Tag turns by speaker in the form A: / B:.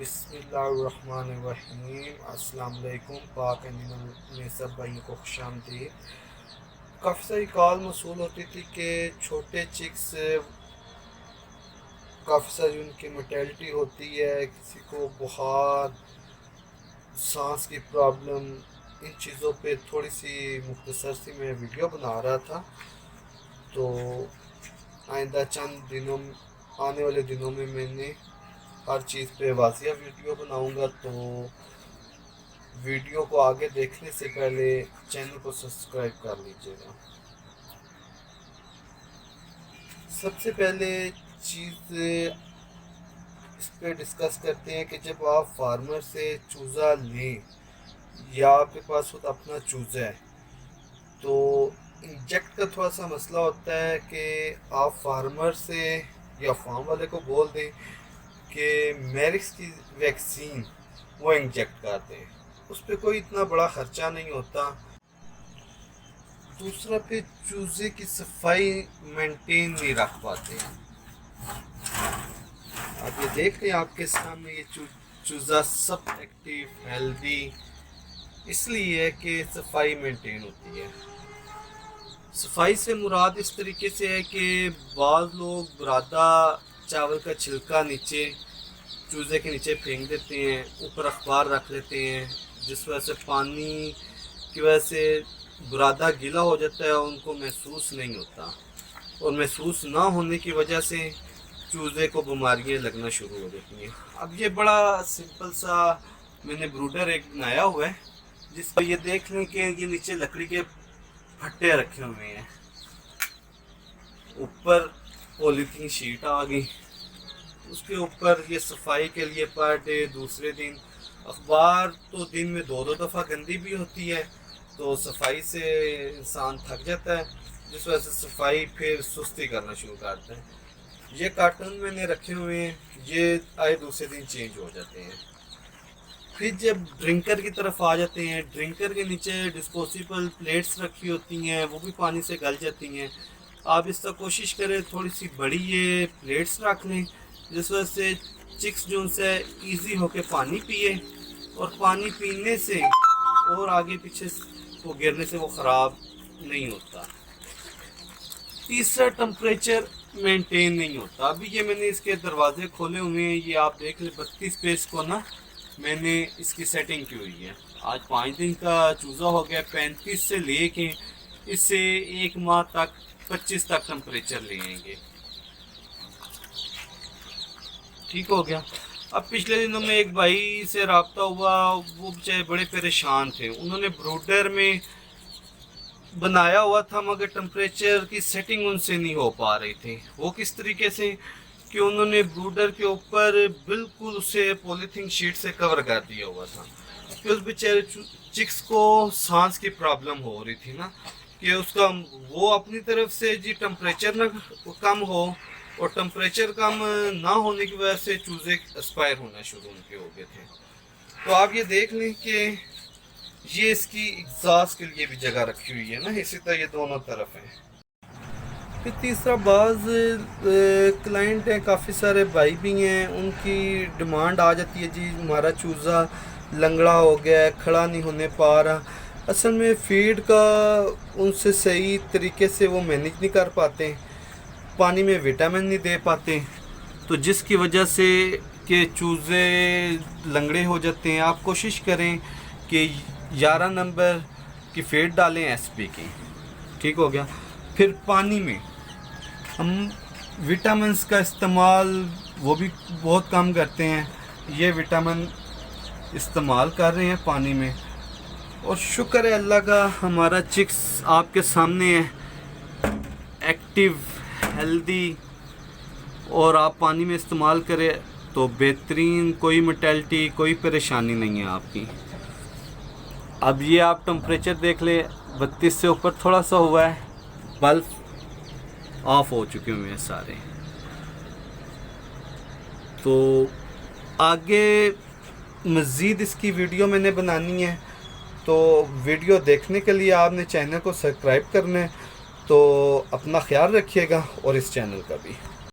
A: बिस्मिल्लाहिर्रहमानिर्रहीम। अस्सलाम वालेकुम। पाक एनिमल में सब भाइयों को खुशामदीद। काफ़ी सारी कॉल मौसूल होती थी कि छोटे चिक्स काफ़ी सारी उनकी मोर्टेलिटी होती है, किसी को बुखार, सांस की प्रॉब्लम, इन चीज़ों पे थोड़ी सी मुख्तसर सी मैं वीडियो बना रहा था। तो आइंदा चंद दिनों आने वाले दिनों में मैंने हर चीज़ पे वाज़िया वीडियो बनाऊंगा। तो वीडियो को आगे देखने से पहले चैनल को सब्सक्राइब कर लीजिएगा। सबसे पहले चीज़ इस पे डिस्कस करते हैं कि जब आप फार्मर से चूज़ा लें या आपके पास खुद अपना चूज़ा है तो इंजेक्ट का थोड़ा सा मसला होता है कि आप फार्मर से या फार्म वाले को बोल दें कि मैरिक्स की वैक्सीन वो इंजेक्ट कर दें, उस पर कोई इतना बड़ा ख़र्चा नहीं होता। दूसरा पे चूज़े की सफाई मेंटेन नहीं रख पाते हैं। आप ये देख रहे हैं आपके सामने ये चूज़ा सब एक्टिव हेल्दी इसलिए है कि सफाई मेंटेन होती है। सफाई से मुराद इस तरीके से है कि बाज़ लोग बुरादा चावल का छिलका नीचे चूज़े के नीचे फेंक देते हैं, ऊपर अखबार रख लेते हैं, जिस वजह से पानी की वजह से बुरादा गीला हो जाता है, उनको महसूस नहीं होता और महसूस ना होने की वजह से चूज़े को बीमारियाँ लगना शुरू हो जाती हैं। अब ये बड़ा सिंपल सा मैंने ब्रूडर एक बनाया हुआ है जिस पर ये देख लें कि ये नीचे लकड़ी के फट्टे रखे हुए हैं, ऊपर पॉलीथीन शीट आ गई, उसके ऊपर ये सफाई के लिए पर डे दूसरे दिन अखबार तो दिन में दो दफ़ा गंदी भी होती है तो सफाई से इंसान थक जाता है, जिस वजह से सफाई फिर सुस्ती करना शुरू करता है। ये कार्टून मैंने रखे हुए हैं, ये आए दूसरे दिन चेंज हो जाते हैं। फिर जब ड्रिंकर की तरफ आ जाते हैं, ड्रिंकर के नीचे डिस्पोजेबल प्लेट्स रखी होती हैं, वो भी पानी से गल जाती हैं। आप इसका कोशिश करें थोड़ी सी बड़ी ये प्लेट्स रख लें, जिस वजह से चिक्स जो उनसे ईजी होके पानी पिए और पानी पीने से और आगे पीछे वो गिरने से वो ख़राब नहीं होता। तीसरा टेम्परेचर मेंटेन नहीं होता। अभी ये मैंने इसके दरवाजे खोले हुए हैं, ये आप देख लें 32 पेज को ना मैंने इसकी सेटिंग की हुई है। आज 5 दिन का चूज़ा हो गया, 35 से लेके इससे 1 माह तक 25 तक टेम्परेचर लेंगे। ठीक हो गया। अब पिछले दिनों में एक भाई से रब्ता हुआ, वो बेचारे बड़े परेशान थे, उन्होंने ब्रूडर में बनाया हुआ था मगर टेम्परेचर की सेटिंग उनसे नहीं हो पा रही थी। वो किस तरीके से कि उन्होंने ब्रूडर के ऊपर बिल्कुल उसे पॉलीथीन शीट से कवर कर दिया हुआ था कि उस बेचारे चिक्स को सांस की प्रॉब्लम हो रही थी ना, कि उसका वो अपनी तरफ से जी टेम्परेचर ना कम हो और टेम्परेचर कम ना होने की वजह से चूज़े एक्सपायर होना शुरू उनके हो गए थे। तो आप ये देख लें कि ये इसकी एग्जॉस्ट के लिए भी जगह रखी हुई है ना, इसी तरह ये दोनों तरफ है। फिर तीसरा बाज़ क्लाइंट हैं, काफ़ी सारे भाई भी हैं, उनकी डिमांड आ जाती है जी हमारा चूज़ा लंगड़ा हो गया है, खड़ा नहीं होने पा रहा। असल में फीड का उनसे सही तरीके से वो मैनेज नहीं कर पाते, पानी में विटामिन नहीं दे पाते, तो जिसकी वजह से कि चूज़े लंगड़े हो जाते हैं। आप कोशिश करें कि 11 नंबर की फीड डालें एसपी की। ठीक हो गया। फिर पानी में हम विटामिन्स का इस्तेमाल वो भी बहुत कम करते हैं, ये विटामिन इस्तेमाल कर रहे हैं पानी में और शुक्र है अल्लाह का हमारा चिक्स आपके सामने है, एक्टिव हेल्दी, और आप पानी में इस्तेमाल करें तो बेहतरीन, कोई मोर्टेलिटी कोई परेशानी नहीं है आपकी। अब ये आप टेम्परेचर देख ले, 32 से ऊपर थोड़ा सा हुआ है, बल्ब ऑफ हो चुके हुए हैं सारे। तो आगे मज़ीद इसकी वीडियो मैंने बनानी है, तो वीडियो देखने के लिए आपने चैनल को सब्सक्राइब करना है। तो अपना ख्याल रखिएगा और इस चैनल का भी।